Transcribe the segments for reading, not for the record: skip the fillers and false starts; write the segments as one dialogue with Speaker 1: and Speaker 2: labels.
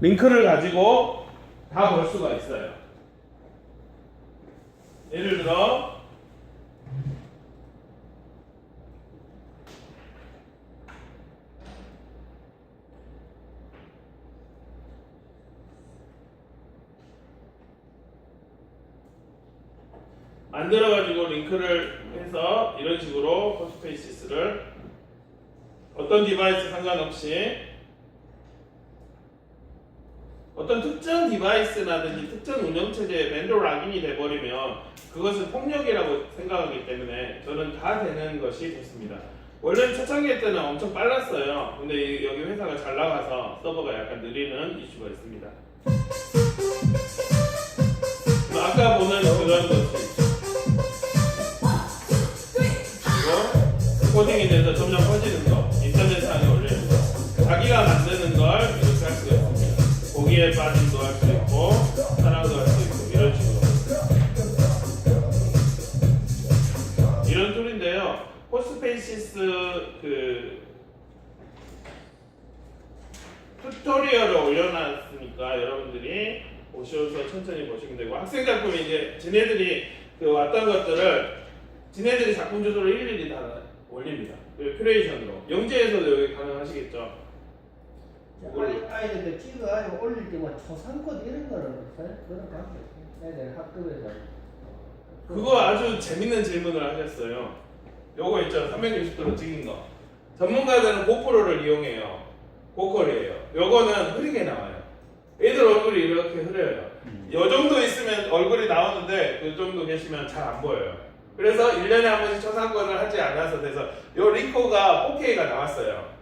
Speaker 1: 링크를 가지고 다 볼 수가 있어요. 예를 들어 만들어가지고 링크를 해서 이런 식으로 포스페이시스를 어떤 디바이스 상관없이 어떤 특정 디바이스라든지 특정 운영체제에 벤더 락인이 돼버리면 그것은 폭력이라고 생각하기 때문에 저는 다 되는 것이 좋습니다. 원래는 초창기 때는 엄청 빨랐어요. 근데 여기 회사가 잘 나가서 서버가 약간 느리는 이슈가 있습니다. 아까 보는 그런 것이 코딩이 돼서 점점 커지는 거, 인터넷상에 올리는 거, 자기가 만드는 걸 이렇게 할 수가 있습니다. 고기에 빠짐도 할 수 있고, 사랑도 할 수 있고, 이런 식으로. 이런 툴인데요. 포스페이시스 튜토리얼을 올려놨으니까 여러분들이 오셔서 천천히 보시면 되고, 학생 작품이 이제 지네들이 왔던 것들을 지네들이 작품 주소를 일일이 다 올립니다. 큐레이션으로. 영재에서도 여기 가능하시겠죠?
Speaker 2: 아이들 찍어가지고 올릴 때 뭐 초상권 이런 거는 없어요? 그런 관계 애들 학급에서
Speaker 1: 그거 아주 재밌는 질문을 하셨어요. 요거 있죠? 360도로 찍은 거. 전문가들은 고프로를 이용해요. 고퀄이에요. 요거는 흐리게 나와요. 애들 얼굴이 이렇게 흐려요. 요 정도 있으면 얼굴이 나오는데 그 정도 계시면 잘 안 보여요. 그래서 1년에 한 번씩 초상권을 하지 않아서 돼서 요 리코가 4K가 나왔어요.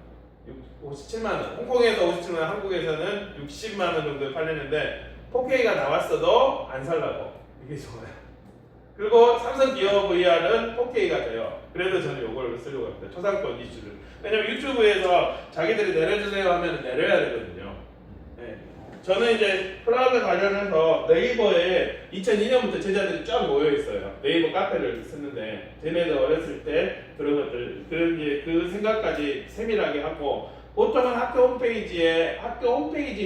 Speaker 1: 57만원. 홍콩에서 57만원, 한국에서는 60만원 정도에 팔리는데 4K가 나왔어도 안 살라고. 이게 좋아요. 그리고 삼성 기어 VR은 4K가 돼요. 그래도 저는 요걸 쓰려고 합니다. 초상권 이슈를. 왜냐면 유튜브에서 자기들이 내려주세요 하면 내려야 되거든요. 네. 저는 이제 클라우드 관련해서 네이버에 2002년부터 제자들이 쫙 모여 있어요. 네이버 카페를 쓰는데 쟤네들 어렸을 때 그런 것들 그 생각까지 세밀하게 하고 보통은 학교 홈페이지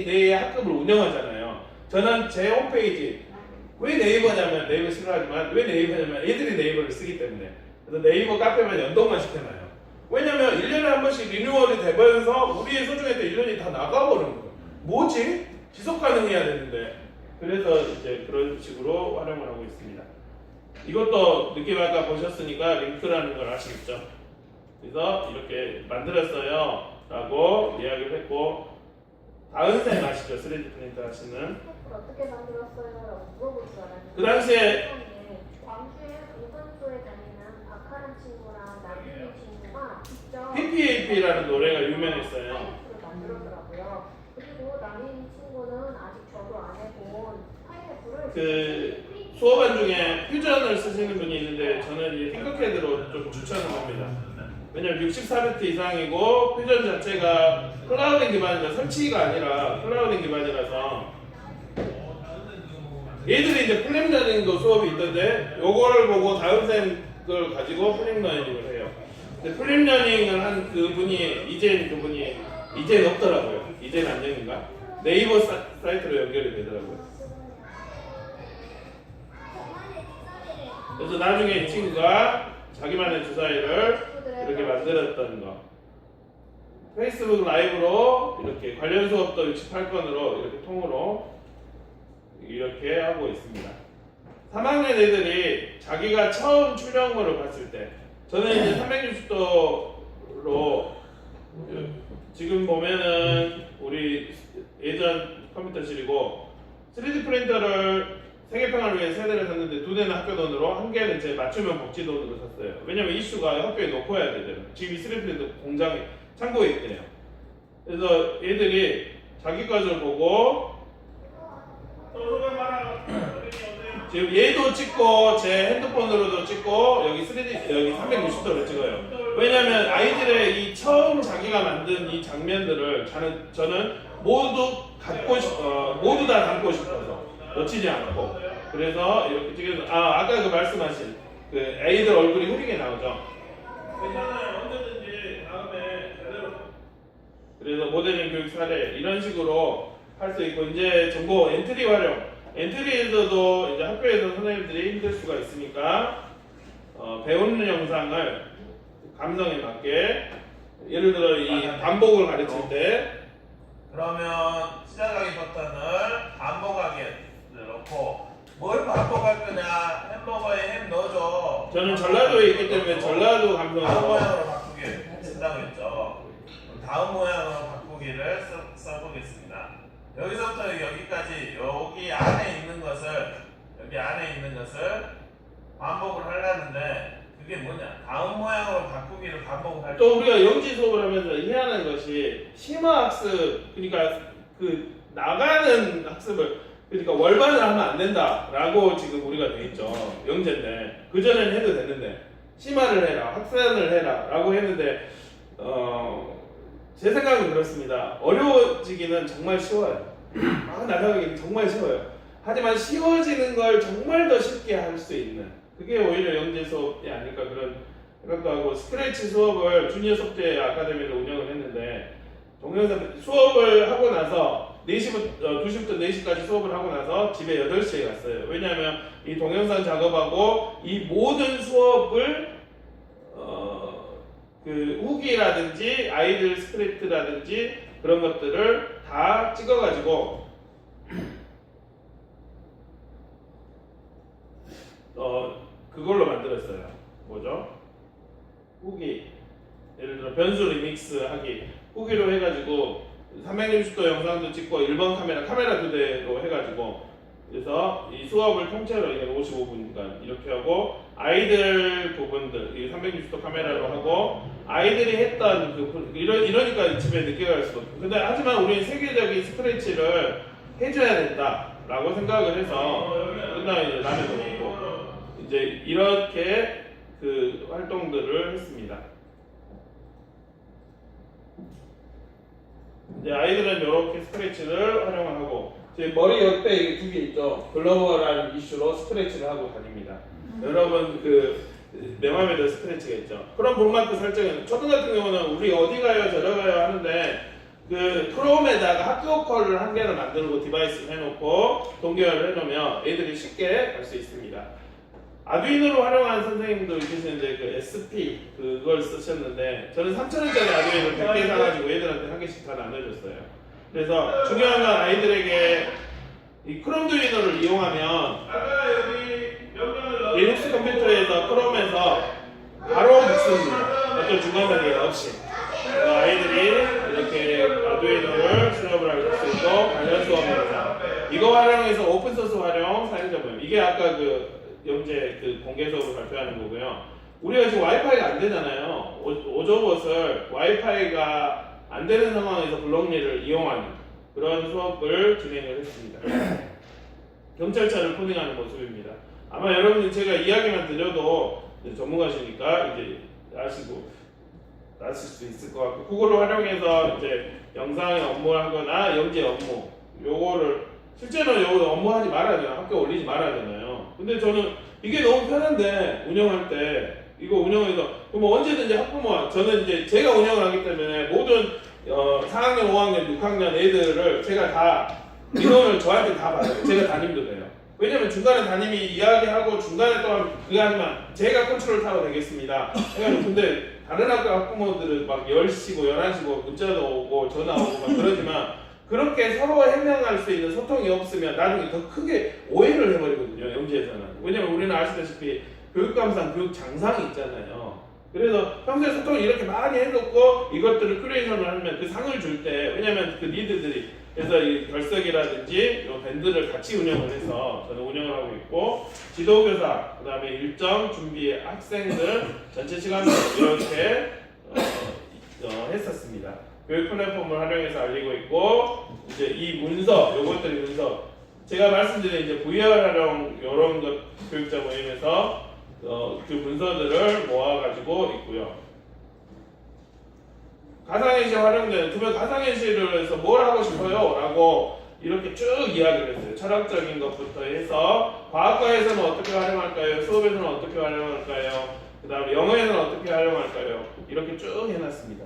Speaker 1: 내에 학급을 운영하잖아요. 저는 제 홈페이지 왜 네이버냐면 네이버 싫어하지만 왜 네이버냐면 애들이 네이버를 쓰기 때문에 그래서 네이버 카페만 연동만 시켜놔요. 왜냐면 1년에 한 번씩 리뉴얼이 되면서 우리의 소중했던 1년이 다 나가버리는 거예요. 뭐지? 지속 가능해야 되는데 그래서 이제 그런 식으로 활용을 하고 있습니다. 이것도 느낌 아까 보셨으니까 링크라는 걸 아시겠죠? 그래서 이렇게 만들었어요 라고 이야기를 했고 다은쌤 아시죠? 3D 프린터 하시는
Speaker 3: 어떻게 만들었어요? 물어볼 줄 알았는데
Speaker 1: 그 당시에
Speaker 3: 광주에 우선소에 다니는 박하란 친구랑 남준이 친구가 직접
Speaker 1: PPAP라는 노래가 유명했어요.
Speaker 3: 파인애플을 만들었더라고요. 그리고 남인 친구는 아직 저도 안 해본 파인애플을
Speaker 1: 그 수업안 중에 퓨전을 쓰시는 분이 있는데 저는 이 핑크캐드로 좀 추천을 합니다. 왜냐면 64비트 이상이고 퓨전 자체가 클라우딩 기반이라 설치가 아니라 클라우딩 기반이라서 얘들이 이제 플랫 러닝도 수업이 있던데 요거를 보고 다음 쌤 걸 가지고 플랫 러닝을 해요. 근데 플랫 러닝을 한 그분이 이젠 없더라고요. 이젠 안녕인가? 네이버 사이트로 연결이 되더라고요. 그래서 나중에 이 친구가 자기만의 주사위를 이렇게 만들었던 거. 페이스북 라이브로 이렇게 관련 수업도 68건으로 이렇게 통으로 이렇게 하고 있습니다. 3학년 애들이 자기가 처음 출력물을 봤을 때 저는 이제 360도로 지금 보면은 우리 예전 컴퓨터실이고 3D 프린터를 세계평화를 위해 3대를 샀는데 2대는 학교 돈으로 1개는 제 맞춤형 복지 돈으로 샀어요. 왜냐면 이슈가 학교에 놓고 해야 되잖아요. 지금 이 3D 프린터 공장에 창고에 있대요. 그래서 얘들이 자기 것을 보고 지금 얘도 찍고 제 핸드폰으로도 찍고 여기 360도로 찍어요. 왜냐면 아이들의 이 처음 자기가 만든 이 장면들을 저는 모두 모두 다 담고 싶어서 놓치지 않고 그래서 이렇게 찍어서 아까 그 말씀하신 그 애들 얼굴이 흐리게 나오죠. 괜찮아요. 언제든지 다음에 제대로. 그래서 모델링 교육 사례 이런 식으로 할 수 있고 이제 정보 엔트리 활용. 엔트리에서도 이제 학교에서 선생님들이 힘들 수가 있으니까 배우는 영상을 감성에 맞게 예를 들어 이 반복을 가르칠 때
Speaker 4: 그러면 시작하기 버튼을 반복하게 넣고 뭘 반복할 거냐 햄버거에 햄 넣어줘.
Speaker 1: 저는 전라도에 있기 때문에 전라도
Speaker 4: 다음
Speaker 1: 감성으로
Speaker 4: 모양으로 바꾸기를 쓴다고 했죠. 다음 모양으로 바꾸기를 써보겠습니다. 여기서부터 여기까지 여기 안에 있는 것을 반복을 하려는데 그게 뭐냐? 다음 모양으로 바꾸기를 반복을 할 때
Speaker 1: 또 우리가 영지 수업을 하면서 희한한 것이 심화 학습 그러니까 그 나가는 학습을 그러니까 월반을 하면 안 된다라고 지금 우리가 돼 있죠. 영재인데 그 전에는 해도 되는데 심화를 해라 확산을 해라라고 했는데 제 생각은 그렇습니다. 어려워지기는 정말 쉬워요. 나가기는 정말 쉬워요. 하지만 쉬워지는 걸 정말 더 쉽게 할 수 있는 그게 오히려 영재 수업이 아닐까 그런 생각도 하고 스크래치 수업을 주니어 속죄 아카데미를 운영을 했는데 동영상 수업을 하고 나서 2시부터 4시까지 수업을 하고 나서 집에 8시에 갔어요. 왜냐하면 이 동영상 작업하고 이 모든 수업을 그 후기라든지 아이들 스크립트라든지 그런 것들을 다 찍어가지고 그걸로 만들었어요. 뭐죠? 후기 예를 들어 변수 리믹스 하기 후기로 해가지고 360도 영상도 찍고 1번 카메라 2대로 해가지고 그래서 이 수업을 통째로 55분간 이렇게 하고 아이들 부분들 이 360도 카메라로 하고 아이들이 했던 이러니까 집에 늦게 갈 수도 없고 근데 하지만 우리는 세계적인 스크래치를 해줘야 된다라고 생각을 해서 끝나면 이제 라면도 먹고 이제 이렇게 그 활동들을 했습니다. 이제 아이들은 이렇게 스트레치를 활용하고 제 머리 옆에 이게 2개 있죠. 글로벌한 이슈로 스트레치를 하고 다닙니다. 여러분 내 맘에 들 스트레치가 있죠. 그런 복마크 설정은 초등 같은 경우는 우리 어디 가요 저러 가요 하는데 그 크롬에다가 학교 컬을 한 개를 만들고 디바이스를 해놓고 동기화를 해놓으면 애들이 쉽게 갈 수 있습니다. 아두이노로 활용하는 선생님도 계시는데 그 SP 그걸 쓰셨는데 저는 3,000원짜리 아두이노를 100개 사가지고 애들한테 한 개씩 다 나눠줬어요. 그래서 중요한 건 아이들에게 이 크롬두이노를 이용하면 리눅스 컴퓨터에서 크롬에서 바로 묵습니다. 어떤 중간 단계가 없이 아이들이 이렇게 아두이노를 수업을 할 수 있고 관련 수업입니다. 이거 활용해서 오픈소스 활용 사용자 모임 이게 아까 그 영재 그 공개 수업을 발표하는 거고요. 우리가 지금 와이파이가 안 되잖아요. 오조봇을 와이파이가 안 되는 상황에서 블록리를 이용하는 그런 수업을 진행을 했습니다. 경찰차를 코딩하는 모습입니다. 아마 여러분들 제가 이야기만 드려도 전문가시니까 이제 아실 수 있을 것 같고 그거를 활용해서 이제 영상의 업무를 하거나 영재 업무 요거를 실제로 요거 업무하지 말아야 되나 학교 올리지 말아야 되나요? 근데 저는 이게 너무 편한데 운영할 때 이거 운영해서 뭐 언제든지 학부모 저는 이제 제가 운영을 하기 때문에 모든 4학년, 5학년, 6학년 애들을 제가 다 인원을 저한테 다 받아요. 제가 담임도 돼요. 왜냐면 중간에 담임이 이야기하고 중간에 또한 그게 하지만 제가 컨트롤 타워 되겠습니다. 해가지고 근데 다른 학교 학부모들은 막 10시고 11시고 문자도 오고 전화 오고 막 그러지만 그렇게 서로 해명할 수 있는 소통이 없으면 나중에 더 크게 오해를 해버리거든요. 영지에서는. 왜냐면 우리는 아시다시피 교육감상 교육장상이 있잖아요. 그래서 평소에 소통을 이렇게 많이 해놓고 이것들을 큐레이션을 하면 그 상을 줄 때 왜냐면 그 리드들이 그래서 이 결석이라든지 이 밴드를 같이 운영을 해서 저는 운영을 하고 있고 지도교사 그 다음에 일정 준비 학생들 전체 시간을 이렇게 했었습니다. 교육 플랫폼을 활용해서 알리고 있고 이제 이 문서 요것들이 문서 제가 말씀드린 이제 VR 활용 이런 것 교육자 모임에서 그 문서들을 모아가지고 있고요. 가상현실 활용되는 그러면 가상현실을 해서 뭘 하고 싶어요? 라고 이렇게 쭉 이야기를 했어요. 철학적인 것부터 해서 과학과에서는 어떻게 활용할까요? 수업에서는 어떻게 활용할까요? 그 다음에 영어에서는 어떻게 활용할까요? 이렇게 쭉 해놨습니다.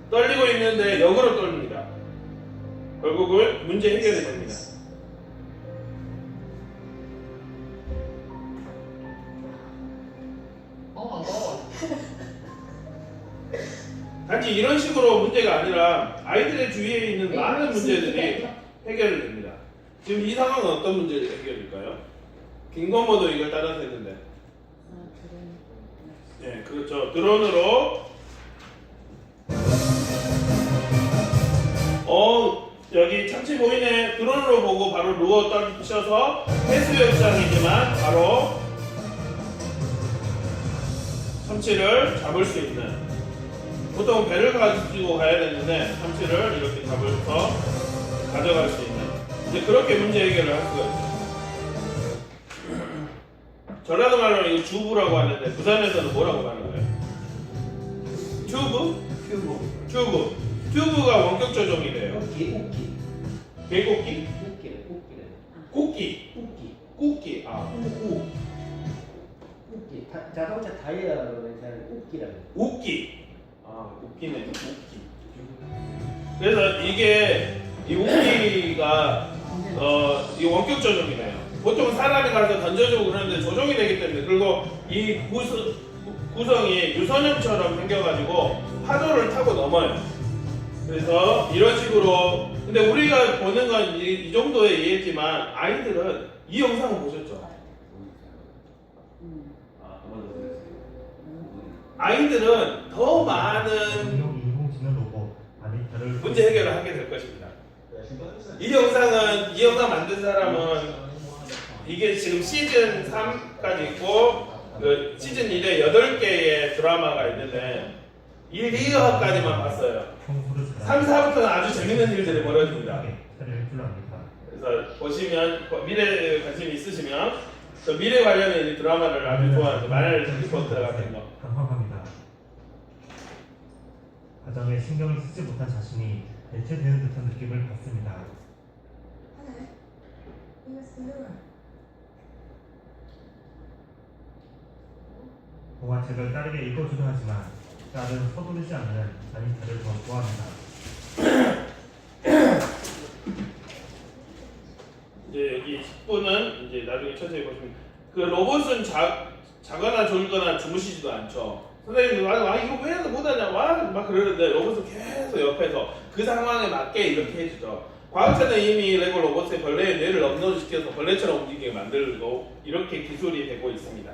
Speaker 1: 떨리고 있는데 역으로 떨립니다. 결국은 문제 해결이 됩니다. 단지 이런 식으로 문제가 아니라 아이들의 주위에 있는 많은 문제들이 해결이 됩니다. 지금 이 상황은 어떤 문제 해결일까요? 김건모도 이걸 따라서 했는데. 네, 그렇죠. 드론으로 여기 참치 보이네. 드론으로 보고 바로 누워 떨쳐서 해수욕장이지만 바로 참치를 잡을 수 있는, 보통 배를 가지고 가야 되는데 참치를 이렇게 잡아서 가져갈 수 있는, 이제 그렇게 문제 해결을 할 수가 있죠. 전라도 말로는 이거 주부라고 하는데 부산에서는 뭐라고 하는 거예요? 튜브? 튜브가 원격 조종이래요.
Speaker 2: 웃기.
Speaker 1: 개꽃기?
Speaker 2: 웃기래.
Speaker 1: 꽃기.
Speaker 2: 웃기.
Speaker 1: 웃기.
Speaker 2: 자동차 타이어로 얘기하는 웃기라고.
Speaker 1: 웃기. 웃기네. 웃기. 그래서 이게 이 웃기가 이 원격 조종이래요. 보통 사람이 가서 던져주고 그러는데 조종이 되기 때문에, 그리고 이 구성이 유선형처럼 생겨가지고 파도를 타고 넘어요. 그래서 이런 식으로, 근데 우리가 보는 건 이 정도에 이해했지만 아이들은 이 영상을 보셨죠? 아이들은 더 많은
Speaker 5: 인공지능 로봇 아니타를
Speaker 1: 문제 해결을 하게 될 것입니다. 이 영상 만든 사람은 이게 지금 시즌 3까지 있고 그 시즌 1에 8개의 드라마가 있는데 1, 2화까지만 봤어요. 3, 4부터는 아주 재밌는 일들이 벌어집니다. 그래서 보시면 미래에 관심이 있으시면 저 미래 관련의 이 드라마를 아주 좋아하는데 만약에 리포터 같은 거
Speaker 5: 강화합니다. 과정에 신경을 쓰지 못한 자신이 대체되는 듯한 느낌을 받습니다. 동화책을 딸에게 읽어주려 하지만 딸은 서두르지 않는 아니타를 더 좋아합니다.
Speaker 1: 이제 여기 10분은 이제 나중에 천천히 보시면, 그 로봇은 자거나 졸거나 주무시지도 않죠. 선생님도 이거 왜 못하냐 막 그러는데 로봇은 계속 옆에서 그 상황에 맞게 이렇게 해주죠. 과학자는 이미 레고 로봇에 벌레의 뇌를 업로드시켜서 벌레처럼 움직이게 만들고 이렇게 기술이 되고 있습니다.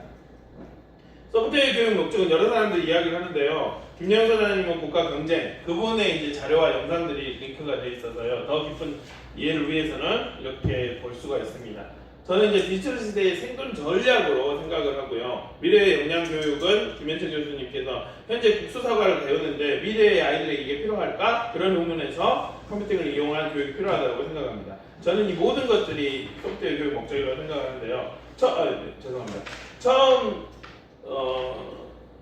Speaker 1: 소프트웨어 교육 목적은 여러 사람들이 이야기를 하는데요. 김영 소장님은 국가 경쟁, 그분의 이제 자료와 영상들이 링크가 되어 있어서요. 더 깊은 이해를 위해서는 이렇게 볼 수가 있습니다. 저는 이제 디지털 시대의 생존 전략으로 생각을 하고요. 미래의 역량 교육은 김현철 교수님께서 현재 국수사과를 배우는데 미래의 아이들에게 이게 필요할까? 그런 의문에서 컴퓨팅을 이용한 교육이 필요하다고 생각합니다. 저는 이 모든 것들이 소프트웨어 교육 목적이라고 생각하는데요. 죄송합니다. 처음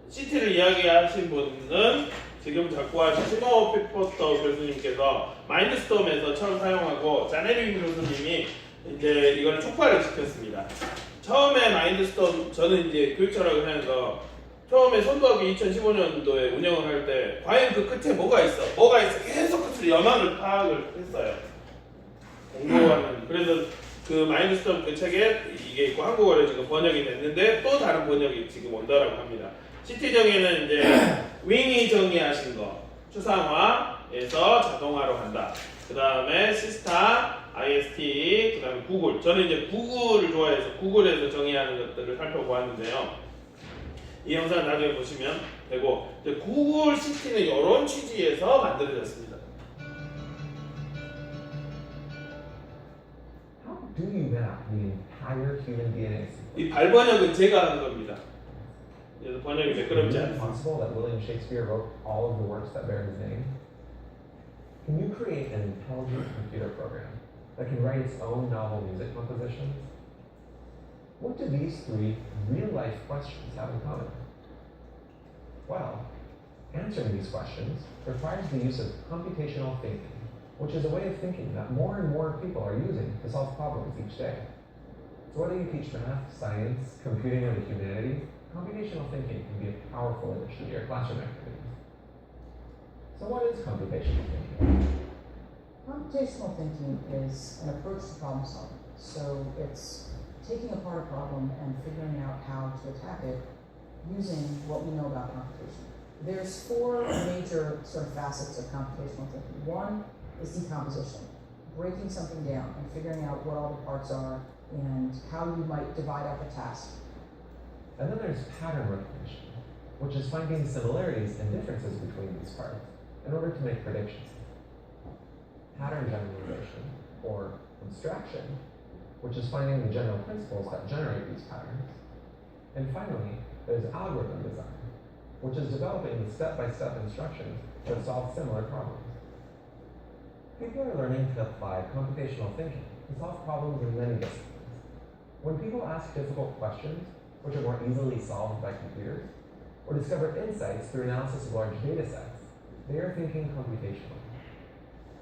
Speaker 1: CT를 이야기하신 분은 지금 작고하신 티모 피포터 교수님께서 마인드스톰에서 처음 사용하고 자네린 교수님이 이제 이걸 촉발을 시켰습니다. 처음에 마인드스톰, 저는 이제 교육 철학을 하면서 처음에 선도학이 2015년도에 운영을 할 때 과연 그 끝에 뭐가 있어 계속 끝으로 연원을 파악을 했어요. 공부하는. 그래서 그 마인드스톰 그 책에 이게 있고 한국어로 지금 번역이 됐는데 또 다른 번역이 지금 온다라고 합니다. CT 정의는 이제 윙이 정의하신 거, 추상화에서 자동화로 간다. 그 다음에 시스타, IST, 그 다음에 구글. 저는 이제 구글을 좋아해서 구글에서 정의하는 것들을 살펴보았는데요. 이 영상 나중에 보시면 되고, 구글 CT는 이런 취지에서 만들어졌습니다.
Speaker 6: Do you map the entire human DNA sequence?
Speaker 1: 이 발번역은 제가 한 겁니다. 그래서 번역이
Speaker 6: Is it
Speaker 1: 매끄럽지
Speaker 6: really
Speaker 1: 않습니다.
Speaker 6: possible that William Shakespeare wrote all of the works that bear his name? Can you create an intelligent computer program that can write its own novel music compositions? What do these three real-life questions have in common? Well, answering these questions requires the use of computational thinking, which is a way of thinking that more and more people are using to solve problems each day. So whether you teach math, science, computing, or the humanities, computational thinking can be a powerful addition to your classroom activities. So what is computational thinking?
Speaker 7: Computational thinking is an approach to problem solving. So it's taking apart a problem and figuring out how to attack it using what we know about computation. There's four major sort of facets of computational thinking. One is decomposition, breaking something down and figuring out what all the parts are and how you might divide up a task.
Speaker 6: And then there's pattern recognition, which is finding similarities and differences between these parts in order to make predictions. Pattern generalization, or abstraction, which is finding the general principles that generate these patterns. And finally, there's algorithm design, which is developing the step-by-step instructions that solve similar problems. People are learning to apply computational thinking to solve problems in many disciplines. When people ask difficult questions, which are more easily solved by computers, or discover insights through analysis of large data sets, they are thinking computationally.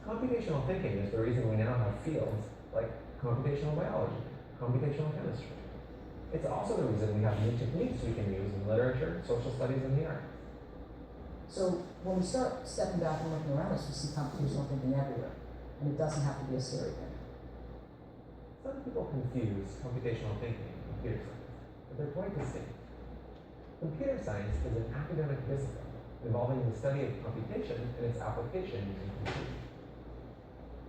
Speaker 6: Computational thinking is the reason we now have fields like computational biology, computational chemistry. It's also the reason we have new techniques we can use in literature, social studies, and the arts.
Speaker 7: So when we start stepping back and looking around us, we see computational thinking everywhere. And it doesn't have to be a scary thing.
Speaker 6: Some people confuse computational thinking and computer science, but they're quite distinct. Computer science is an academic discipline involving the study of computation and its application using computers.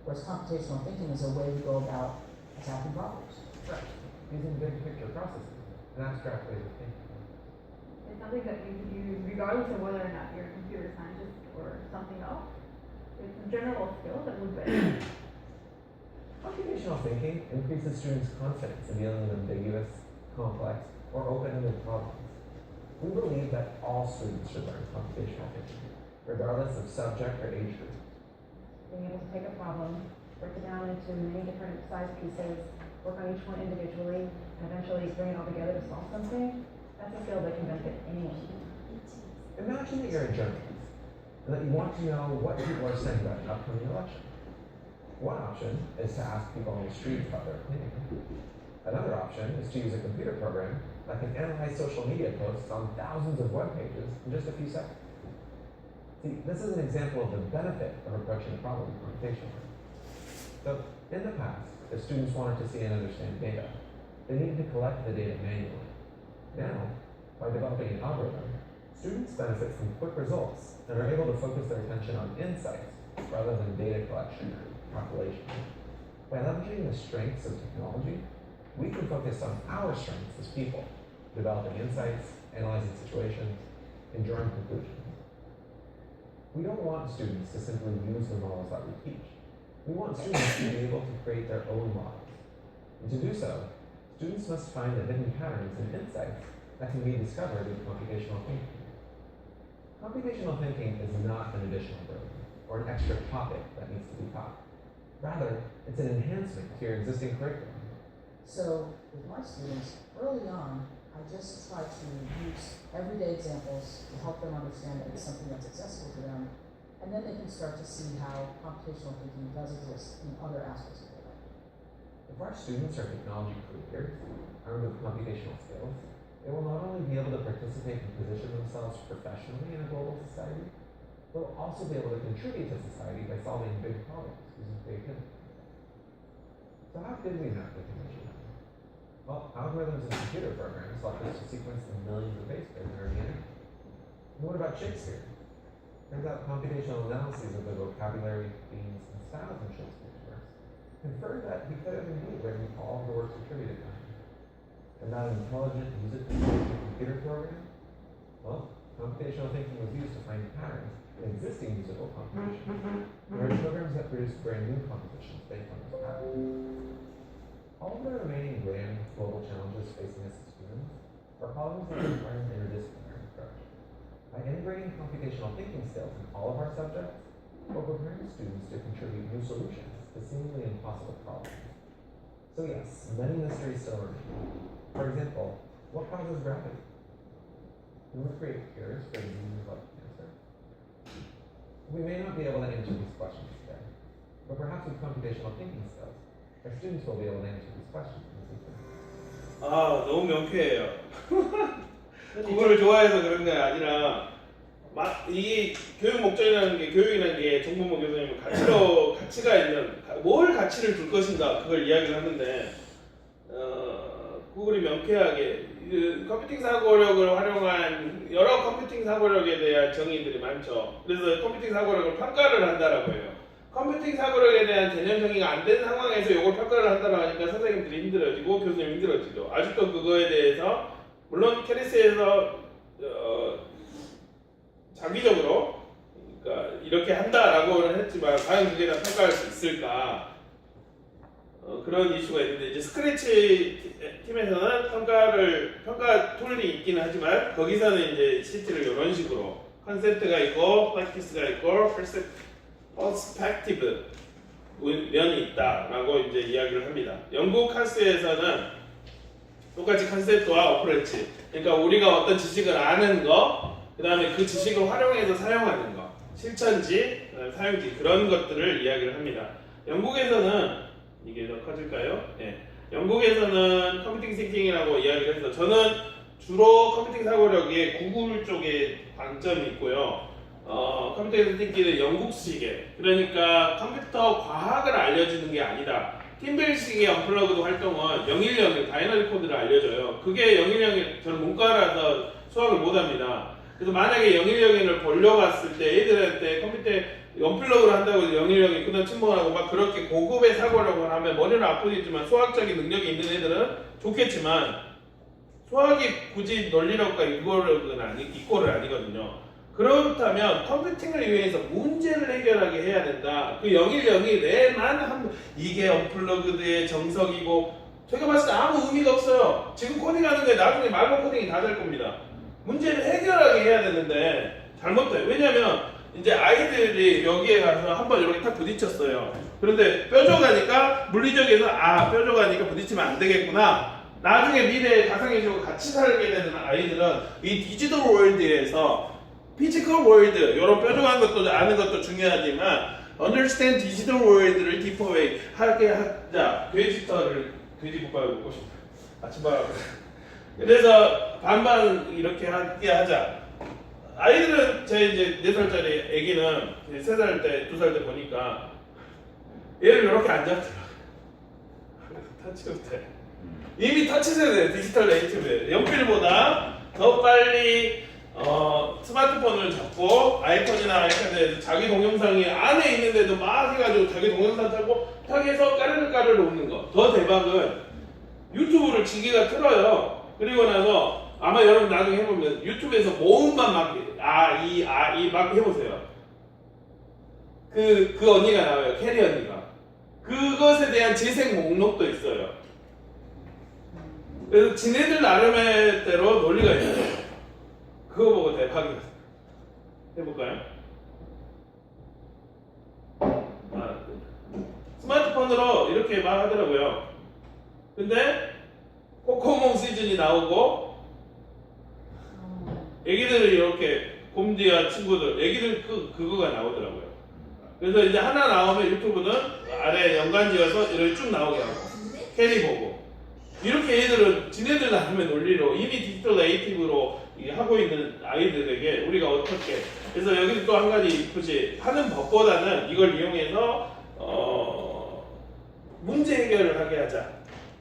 Speaker 7: Whereas computational thinking is a way to go about attacking problems.
Speaker 6: Right. Using big picture processes and abstract ways of thinking.
Speaker 8: It's something that you use regardless of whether or not you're a computer scientist or something else. It's a general skill that would benefit.
Speaker 6: Computational thinking increases students' confidence in dealing with ambiguous, complex, or open-ended problems. We believe that all students should learn computational thinking, regardless of subject or age group.
Speaker 3: Being able to take a problem, break it down into many different size pieces, work on each one individually, and eventually bring it all together to solve something, that's a skill that can benefit anyone.
Speaker 6: Imagine that you're a journalist, and that you want to know what people are saying about an upcoming election. One option is to ask people on the street about their opinion. Another option is to use a computer program that can analyze social media posts on thousands of web pages in just a few seconds. See, this is an example of the benefit of approaching a problem computationally. So, in the past, if students wanted to see and understand data, they needed to collect the data manually. Now, by developing an algorithm, students benefit from quick results and are able to focus their attention on insights rather than data collection or calculation. By leveraging the strengths of technology, we can focus on our strengths as people, developing insights, analyzing situations, and drawing conclusions. We don't want students to simply use the models that we teach. We want students to be able to create their own models. And to do so, students must find the hidden patterns and insights that can be discovered in computational thinking. Computational thinking is not an additional burden or an extra topic that needs to be taught. Rather, it's an enhancement to your existing curriculum.
Speaker 7: So with my students, early on, I just try to use everyday examples to help them understand that it's something that's accessible to them, and then they can start to see how computational thinking does exist in other aspects of their life.
Speaker 6: If our students are technology creators, armed with computational skills, they will not only be able to participate and position themselves professionally in a global society, they'll also be able to contribute to society by solving big problems using creativity. So how did we map the condition? Well, algorithms and computer programs help us to sequence the millions of base pairs in our DNA. And what about Shakespeare? Turns out computational analyses of the vocabulary, themes, and styles in Shakespeare's works confirmed that he could have indeed written all of the works attributed to him. And that intelligent computer program? Well, computational thinking was used to find patterns in existing musical compositions. There are programs that produce brand new compositions based on those patterns. All of the remaining grand global challenges facing us as humans are problems that require an interdisciplinary approach. By integrating computational thinking skills in all of our subjects, we're preparing students to contribute new solutions to seemingly impossible problems. So yes, many mysteries still remain. For example, what causes gravity? Who would create cures for diseases like cancer? We may not be able to answer these questions today, but perhaps with computational thinking skills, our students will be able to answer these questions in the future.
Speaker 1: 아, 너무 명쾌해요. 그거를 좋아해서 그런 게 아니라 이 교육 목적이라는 게 교육이라는 게 정보모 교수님은 가치가 있는 뭘 가치를 줄 것인가 그걸 이야기를 하는데 구글이 명쾌하게 컴퓨팅 사고력을 활용한 여러 컴퓨팅 사고력에 대한 정의들이 많죠. 그래서 컴퓨팅 사고력을 평가를 한다라고 해요. 컴퓨팅 사고력에 대한 개념 정의가 안 된 상황에서 이걸 평가를 한다고 하니까 선생님들이 힘들어지고 교수님 힘들어지죠. 아직도 그거에 대해서 물론 캐리스에서 장기적으로 그러니까 이렇게 한다라고는 했지만 과연 그게 다 평가할 수 있을까 그런 이슈가 있는데 이제 스크래치 팀에서는 평가 툴이 있기는 하지만 거기서는 이제 실제로 이런 식으로 컨셉트가 있고 프랙티스가 있고 퍼스펙티브 면이 있다라고 이제 이야기를 합니다. 영국 카스에서는 똑같이 컨셉트와 어프로치 그러니까 우리가 어떤 지식을 아는 거 그 다음에 그 지식을 활용해서 사용하는 거 실천지, 사용지 그런 것들을 이야기를 합니다. 영국에서는 이게 더 커질까요? 네. 영국에서는 컴퓨팅 싱킹이라고 이야기를 해서 저는 주로 컴퓨팅 사고력에 구글 쪽에 방점이 있고요. 컴퓨팅 싱킹은 영국식의 그러니까 컴퓨터 과학을 알려주는 게 아니다. 팀벨식의 언플러그드 활동은 010 바이너리 코드를 알려줘요. 그게 010 저는 문과라서 수학을 못합니다. 그래서 만약에 010을 돌려봤을 때 애들한테 컴퓨터에 언플러그를 한다고 해서 010이 그다음 침몰하고 막 그렇게 고급의 사고력을 하면 머리는 아프겠지만 수학적인 능력이 있는 애들은 좋겠지만 수학이 굳이 논리력과 이꼬를 아니거든요. 그렇다면 컴퓨팅을 위해서 문제를 해결하게 해야 된다. 그 010이 내만 이게 언플러그드의 정석이고 제가 봤을 때 아무 의미가 없어요. 지금 코딩하는 게 나중에 말로 코딩이 다 될 겁니다. 문제를 해결하게 해야 되는데 잘못돼요. 왜냐면 이제 아이들이 여기에 가서 한번 이렇게 탁 부딪혔어요. 그런데 뾰족하니까 물리적에서 뾰족하니까 부딪히면 안 되겠구나. 나중에 미래에 가상의식으로 같이 살게 되는 아이들은 이 디지털 월드에서 피지컬 월드 이런 뾰족한 것도 아는 것도 중요하지만 understand 디지털 월드를 디퍼웨이 하게 하자. 돼지국밥을 먹고 싶다. 아침밥. 그래서 반반 이렇게 하게 하자. 아이들은 제 이제 4살짜리 애기는 3살 때, 2살 때 보니까 얘를 이렇게 앉았더라고요. 터치 못해. 이미 터치 세대 디지털 네이티브예요. 연필보다 더 빨리 스마트폰을 잡고 아이폰이나 아이패드에서 자기 동영상이 안에 있는데도 막 해가지고 자기 동영상 잡고 탁해서 까르르 놓는 거. 더 대박은 유튜브를 지기가 틀어요. 그리고 나서 아마 여러분 나중에 해보면 유튜브에서 모음만 막 막 해보세요. 그 언니가 나와요. 캐리 언니가. 그것에 대한 재생 목록도 있어요. 그래서 지네들 나름의 대로 논리가 있어요. 그거 보고 대박이었어요. 해볼까요? 스마트폰으로 이렇게 막 하더라고요. 근데 코코몽 시즌이 나오고 애기들 이렇게 곰디와 친구들 애기들 그거가 나오더라고요. 그래서 이제 하나 나오면 유튜브는 아래 연관지어서 이렇게 쭉 나오게 하고 캐리 보고 이렇게 애들은 지네들 나름의 논리로 이미 디지털 네이티브로 하고 있는 아이들에게 우리가 어떻게 그래서 여기서 또 한 가지 굳이 하는 법보다는 이걸 이용해서 문제 해결을 하게 하자.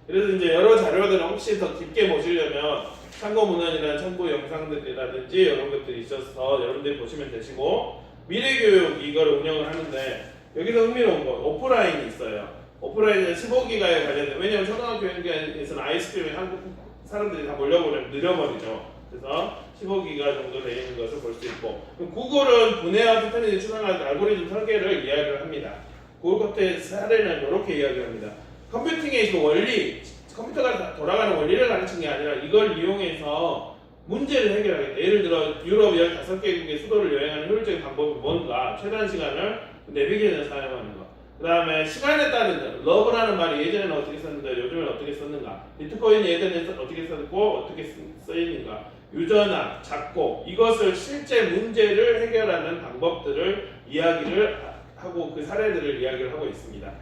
Speaker 1: 그래서 이제 여러 자료들을 혹시 더 깊게 보시려면 참고문헌이나 첨부 영상들이라든지 이런 것들이 있어서 여러분들이 보시면 되시고 미래교육 이걸 운영을 하는데 여기서 흥미로운 거 오프라인이 있어요. 오프라인은 15기가에 관련된 왜냐하면 초등학교 연계에서는 아이스크림에 한국 사람들이 다 몰려버리면 느려버리죠. 그래서 15기가 정도 되어 있는 것을 볼 수 있고 구글은 분해와 패턴이 추상화한 알고리즘 설계를 이야기를 합니다. 구글 커트의 사례는 이렇게 이야기를 합니다. 컴퓨팅의 그 원리, 컴퓨터가 돌아가는 원리를 가르친 게 아니라 이걸 이용해서 문제를 해결하겠다. 예를 들어 유럽 15개국의 수도를 여행하는 효율적인 방법이 뭔가 최단 시간을 내비게이션을 사용하는 거. 그 다음에 시간에 따른 러브라는 말이 예전에는 어떻게 썼는데 요즘에는 어떻게 썼는가. 비트코인이 예전에는 어떻게 썼고 어떻게 쓰이는가. 유전화, 작곡 이것을 실제 문제를 해결하는 방법들을 이야기를 하고 그 사례들을 이야기를 하고 있습니다.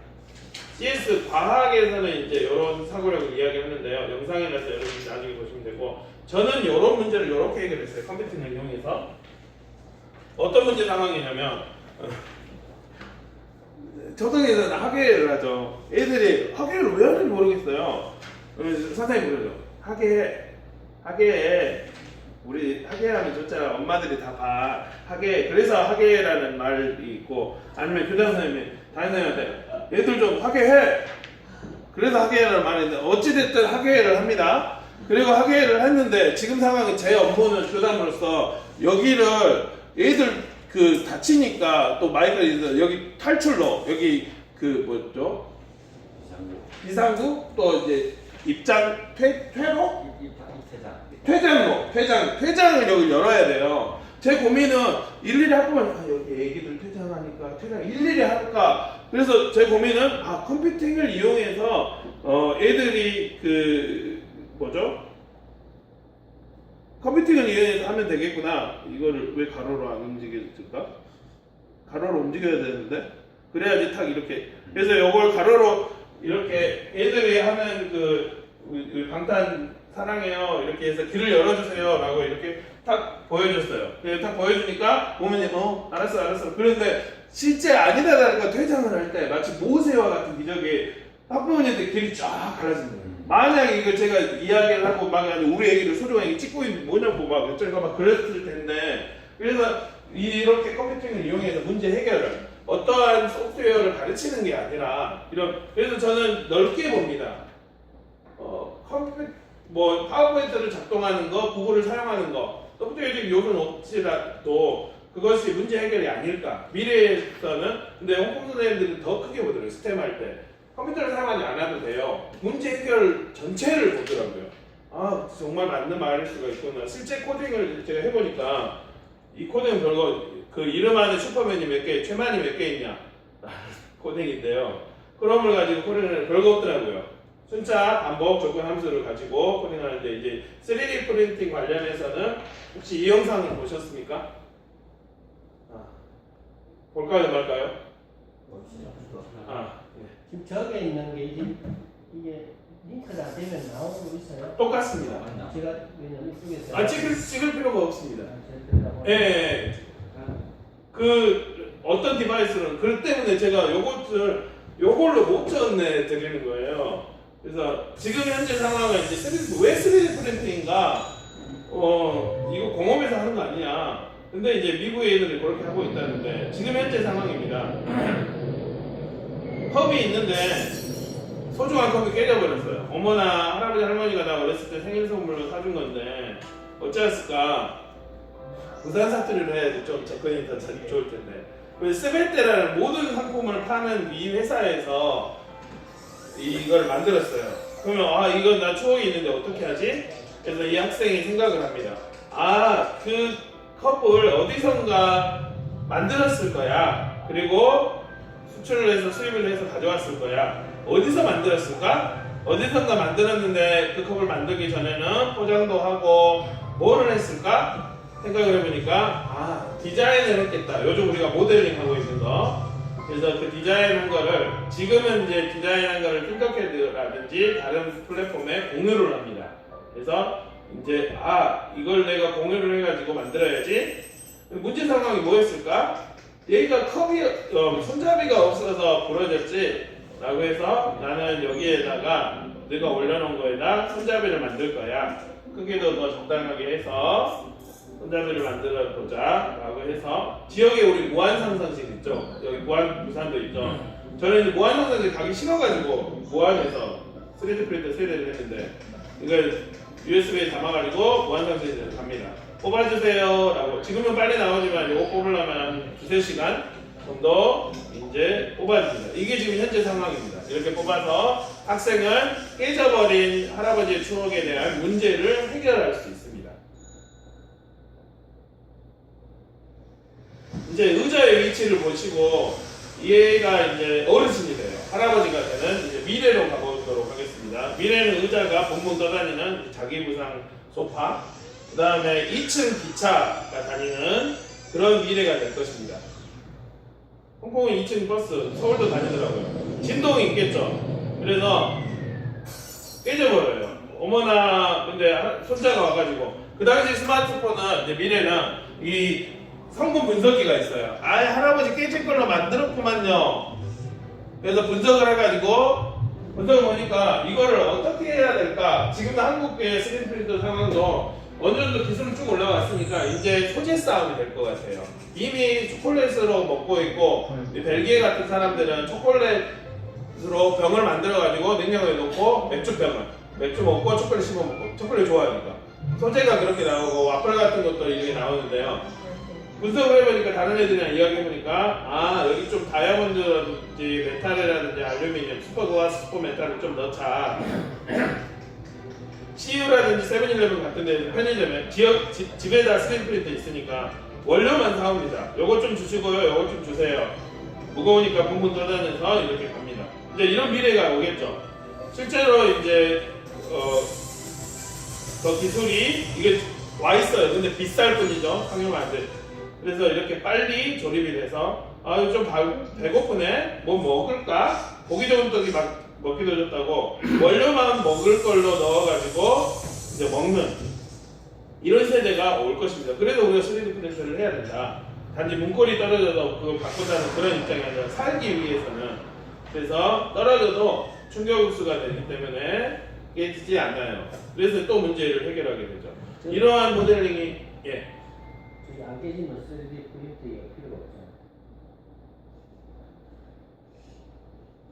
Speaker 1: CS 과학에서는 이제 이런 사고력을 이야기하는데요. 영상이라서 여러분이 나중에 보시면 되고 저는 이런 문제를 이렇게 해결했어요. 컴퓨팅을 이용해서 어떤 문제 상황이냐면 초등에서는 학예를 하죠. 애들이 학예를 왜 하는지 모르겠어요. 그러면 선생님이 그러죠. 학예에 우리 학예하면 좋잖아. 엄마들이 다 봐. 학예. 그래서 학예라는 말이 있고, 아니면 교장 선생님이 담임 선생님한테 얘들 좀 학예해. 그래서 학예라는 말이 있는데 어찌됐든 학예를 합니다. 그리고 학예를 했는데 지금 상황은 제 업무는 교장으로서 여기를 애들 그 다치니까 또 마이크가 있어서 여기 탈출로 여기 그 뭐죠? 비상구 또 이제 입장 퇴로? 퇴장을 여기 열어야 돼요. 제 고민은 일일이 할 거면 여기 애기들 퇴장하니까 퇴장 일일이 할까? 그래서 제 고민은 컴퓨팅을 이용해서 애들이 그 뭐죠? 컴퓨팅을 이용해서 하면 되겠구나. 이거를 왜 가로로 안 움직여질까? 가로로 움직여야 되는데 그래야지 탁 이렇게. 그래서 이걸 가로로 이렇게 애들이 하는 그 방탄 사랑해요 이렇게 해서 길을 열어주세요 라고 이렇게 탁 보여줬어요. 그래서 탁 보여주니까 부모님 알았어. 그런데 실제 아니다라니까 퇴장을 할 때 마치 모세와 같은 기적이 학부모님들 길이 쫙 갈라지는 거예요. 만약에 이걸 제가 이야기를 하고 막 우리 애기를 소중하게 찍고 있는 뭐냐고 막 저희가 막 그랬을 텐데, 그래서 이렇게 컴퓨팅을 이용해서 문제 해결을 어떠한 소프트웨어를 가르치는 게 아니라 그래서 저는 넓게 봅니다. 파워포인트를 작동하는 거, 구글을 사용하는 거, 소프트웨어적 요소는 없지라도 그것이 문제 해결이 아닐까. 미래에서는, 근데 홍콩 선생님들은 더 크게 보더라고요. 스템 할 때. 컴퓨터를 사용하지 않아도 돼요. 문제 해결 전체를 보더라고요. 정말 맞는 말일 수가 있구나. 실제 코딩을 제가 해보니까 이 코딩은 별거, 그 이름 안에 슈퍼맨이 몇 개, 최만이 몇 개 있냐 코딩인데요. 그럼을 가지고 코딩을 별거 없더라고요. 순차, 반복, 조건 함수를 가지고 코딩하는데, 이제 3D 프린팅 관련해서는 혹시 이 영상을 보셨습니까? 볼까요, 말까요?
Speaker 2: 지금 저게 있는 게 이게 링크가 안 되면 나오는 거 있어요?
Speaker 1: 똑같습니다.
Speaker 2: 제가 왜냐면 이쪽에서
Speaker 1: 찍을 필요가 없습니다. 예. 그 어떤 디바이스는 그렇기 때문에 제가 요걸로 못 전해 드리는 거예요. 그래서 지금 현재 상황은 이제 왜 3D 프린팅인가? 이거 공업에서 하는 거 아니야. 근데 이제 미국 애들이 그렇게 하고 있다는데 지금 현재 상황입니다. 컵이 있는데 소중한 컵이 깨져버렸어요. 어머나 할아버지 할머니가 나 어렸을 때 생일 선물로 사준 건데 어찌했을까? 부산 사투리를 해야지 좀 접근이 더 좋을 텐데. 그래서 스벨테라는 모든 상품을 파는 이 회사에서 이걸 만들었어요. 그러면 이건 나 추억이 있는데 어떻게 하지? 그래서 이 학생이 생각을 합니다. 그 컵을 어디선가 만들었을 거야. 그리고 수출을 해서 수입을 해서 가져왔을 거야. 어디서 만들었을까? 어디선가 만들었는데 그 컵을 만들기 전에는 포장도 하고 뭐를 했을까? 생각을 해보니까 디자인을 했겠다. 요즘 우리가 모델링 하고 있는 거. 그래서 그 디자인한 거를 지금은 이제 디자인한 거를 핑커캐드라든지 다른 플랫폼에 공유를 합니다. 그래서 이제 이걸 내가 공유를 해가지고 만들어야지. 문제 상황이 뭐였을까? 얘가 컵이 손잡이가 없어서 부러졌지 라고 해서 나는 여기에다가 내가 올려놓은 거에다 손잡이를 만들 거야. 크기도 더 적당하게 해서 손잡이를 만들어 보자 라고 해서, 지역에 우리 무한상선식 있죠? 여기 무산도 있죠? 저는 이제 무한상선식 가기 싫어가지고 무한에서 3D 프린터 세대를 했는데 이걸 USB에 담아가지고 무한상선식을 갑니다. 뽑아주세요 라고. 지금은 빨리 나오지만 이거 뽑으려면 한 2-3시간 정도 이제 뽑아줍니다. 이게 지금 현재 상황입니다. 이렇게 뽑아서 학생은 깨져버린 할아버지의 추억에 대한 문제를 해결할 수 있습니다. 이제 의자의 위치를 보시고 얘가 이제 어르신이 돼요. 할아버지가 되는 이제 미래로 가보도록 하겠습니다. 미래는 의자가 붕붕 떠다니는 자기부상 소파, 그 다음에 2층 기차가 다니는 그런 미래가 될 것입니다. 홍콩은 2층 버스, 서울도 다니더라고요. 진동이 있겠죠. 그래서 깨져버려요. 어머나, 근데 손자가 와가지고, 그 당시 스마트폰은 이제 미래는 이 성분 분석기가 있어요. 아, 할아버지 깨질 걸로 만들었구만요. 그래서 분석을 해가지고 분석을 보니까 이거를 어떻게 해야 될까? 지금 한국의 3D 프린터 상황도 어느 정도 기술은 쭉 올라왔으니까 이제 소재 싸움이 될 것 같아요. 이미 초콜릿으로 먹고 있고 이 벨기에 같은 사람들은 초콜릿으로 병을 만들어가지고 냉장고에 넣고 맥주 먹고 초콜릿 씹어 먹고 초콜릿 좋아하니까 소재가 그렇게 나오고 와플 같은 것도 이렇게 나오는데요. 분석을 해보니까 다른 애들이랑 이야기해보니까 아 여기 좀 다이아몬드라든지 메탈이라든지 알루미늄 슈퍼글라스 슈퍼메탈을 좀 넣자. CU라든지 세븐일레븐 같은 데 편의점에 집에다 3D 프린터 있으니까 원료만 사옵니다. 요거 좀 주시고요, 요거 좀 주세요. 무거우니까 붕붕 떠다니면서 이렇게 갑니다. 이제 이런 미래가 오겠죠. 실제로 이제 더 기술이 이게 와 있어요. 근데 비쌀 뿐이죠. 상용화 안 돼. 그래서 이렇게 빨리 조립이 돼서 아 좀 배고프네. 뭐 먹을까? 고기 좋은 떡이 막 먹기도 좋다고 원료만 먹을 걸로 넣어가지고 이제 먹는 이런 세대가 올 것입니다. 그래서 우리가 3D 프린터를 해야 된다. 단지 문고리 떨어져도 그걸 바꾸자는 그런 입장이 아니라 살기 위해서는. 그래서 떨어져도 충격 흡수가 되기 때문에 깨지지 않아요. 그래서 또 문제를 해결하게 되죠. 이러한 모델링이
Speaker 2: 저기 안 깨지면 3D 프린터가 필요가 없잖아.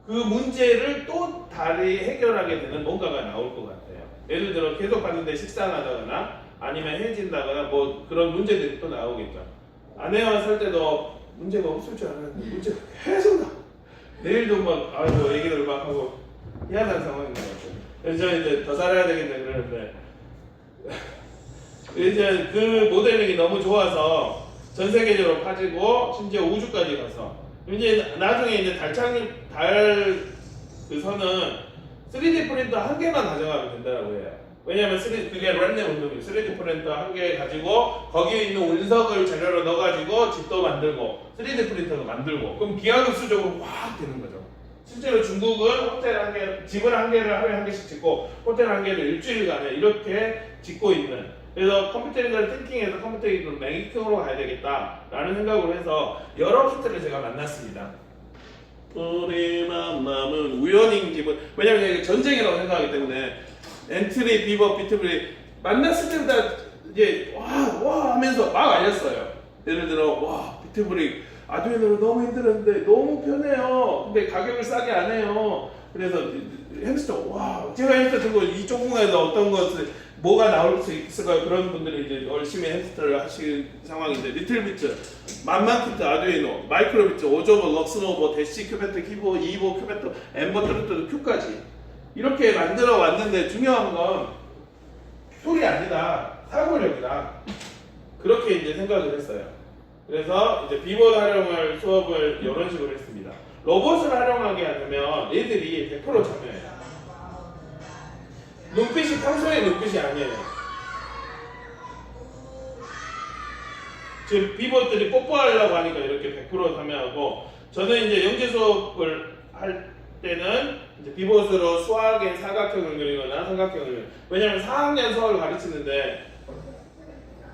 Speaker 1: 그 문제를 또 다리 해결하게 되는 뭔가가 나올 것 같아요. 예를 들어 계속 봤는데 식상하다거나 아니면 해진다거나 뭐 그런 문제들이 또 나오겠죠. 아내와 살 때도 문제가 없을 줄 알았는데 문제가 계속 나. 내일도 막 아이고 얘기를 막 하고 희한한 상황인 것 같아요. 그래서 이제 더 살아야 되겠네 그러는데 이제 그 모델링이 너무 좋아서 전 세계적으로 퍼지고 심지어 우주까지 가서 이제 나중에 이제 달 그 선은 3D 프린터 한 개만 가져가면 된다고 해요. 왜냐면 그게 랜덤 운동이에요. 3D 프린터 한 개 가지고 거기에 있는 운석을 재료로 넣어가지고 집도 만들고 3D 프린터도 만들고 그럼 기하급수적으로 확 되는 거죠. 실제로 중국은 호텔 한 개, 집을 한 개를 하루에 한 개씩 짓고 호텔 한 개를 일주일간에 이렇게 짓고 있는. 그래서 컴퓨터링을 띵킹해서 컴퓨터링을 메이킹으로 가야 되겠다라는 생각으로 해서 여러 호텔을 제가 만났습니다. 우리 만남은 우연인지 왜냐면 이게 전쟁이라고 생각하기 때문에 엔트리, 비버, 비트블리 만났을 때마다 이제 와 하면서 막 알렸어요. 예를 들어 와 비트블리 아두이노로 너무 힘들었는데 너무 편해요. 근데 가격을 싸게 안 해요. 그래서 햄스터 와 제가 햄스터 들고 이쪽 공간에서 어떤 것을 뭐가 나올 수 있을까요? 그런 분들이 이제 열심히 햄스터를 하시는 상황인데 리틀비트, 만만키트, 아두이노, 마이크로비트, 오조버, 럭스노버, 대시, 큐베트, 키보, 이보, 큐베트, 엠버, 트루트, 큐까지 이렇게 만들어 왔는데 중요한 건 툴이 아니다. 사고력이다. 그렇게 이제 생각을 했어요. 그래서 이제 비보드 활용을 수업을 이런 식으로 했습니다. 로봇을 활용하게 하면 얘들이 100% 참여해요. 눈빛이 평소의 눈빛이 아니에요. 지금 비버들이 뽀뽀하려고 하니까 이렇게 100% 참여하고 저는 이제 영재 수업을 할 때는 이제 비봇으로 수학의 사각형을 그리거나 삼각형을 그리거나 왜냐면 4학년 수학을 가르치는데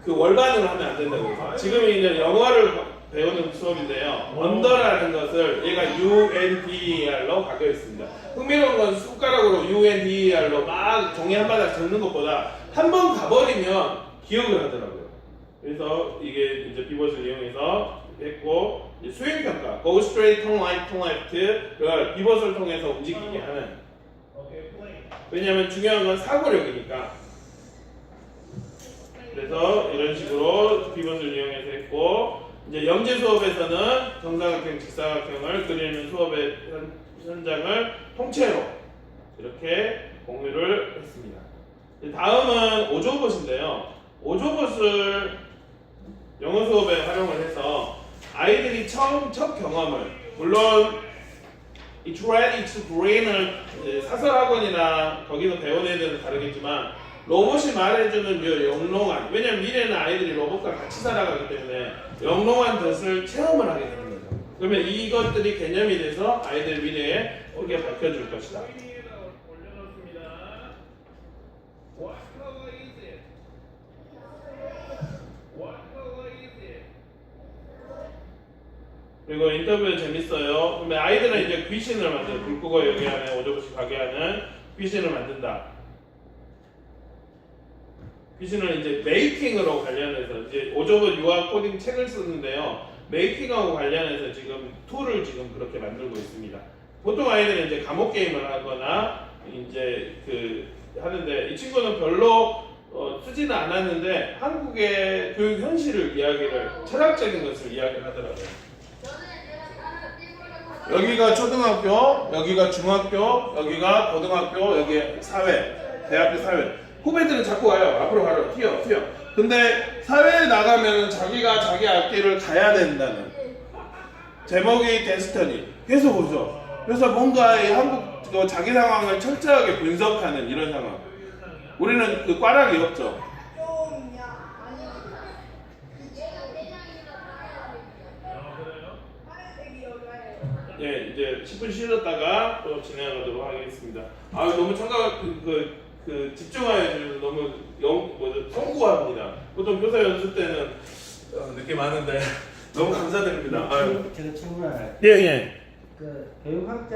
Speaker 1: 그 월반으로 하면 안 된다고 해서 지금 이제 영어를 배우는 수업인데요. 원더라는 것을 얘가 UNDER로 바뀌어 있습니다. 흥미로운 건 숟가락으로 UNDER로 막 종이 한 바닥 적는 것보다 한 번 가버리면 기억을 하더라고요. 그래서 이게 이제 비봇을 이용해서 했고 수행평가 Go straight, turn right, turn left 를 비봇을 통해서 움직이게 하는. 왜냐하면 중요한 건 사고력이니까. 그래서 이런 식으로 비봇을 이용해서 했고 이제 영재 수업에서는 정사각형, 직사각형을 그리는 수업의 현장을 통째로 이렇게 공유를 했습니다. 다음은 오조봇인데요. 오조봇을 영어 수업에 활용을 해서 아이들이 첫 경험을 물론 It's ready to green을 사설학원이나 거기서 배운 애들은 다르겠지만 로봇이 말해주는 영롱한 왜냐면 미래는 아이들이 로봇과 같이 살아가기 때문에 영롱한 것을 체험을 하게 되는 거죠. 그러면 이것들이 개념이 돼서 아이들 미래에 크게 밝혀줄 것이다. 올려놓습니다. What color is it? What color is it? 그리고 인터뷰 재밌어요. 그러면 아이들은 이제 귀신을 만들어. 불국어 여기 안에 오조부시 가게 하는 귀신을 만든다. 귀신을 이제 메이킹으로 관련해서 이제 오조부 유아 코딩 책을 쓰는데요. 메이킹하고 관련해서 지금 툴을 지금 그렇게 만들고 있습니다. 보통 아이들은 이제 감옥 게임을 하거나 이제 그 하는데 이 친구는 별로 쓰지는 않았는데 한국의 교육 현실을 이야기를 철학적인 것을 이야기를 하더라고요. 여기가 초등학교, 여기가 중학교, 여기가 고등학교, 여기 사회, 대학교 사회. 후배들은 자꾸 와요. 앞으로 가요. 튀어. 근데 사회에 나가면 자기가 자기 앞길을 가야 된다는 제목이 데스티니. 계속 오죠. 그래서 뭔가 이 한국 자기 상황을 철저하게 분석하는 이런 상황. 우리는 그 꽈락이 없죠. 예, 이제 10분 쉬었다가 또 진행하도록 하겠습니다. 아, 너무 참가 집중하여 주셔서 너무 성구합니다. 보통 교사 연습 때는 느낌 많은데 너무 감사드립니다. 아유.
Speaker 2: 제가 질문을 할게요.
Speaker 1: 예.
Speaker 2: 그 교육학자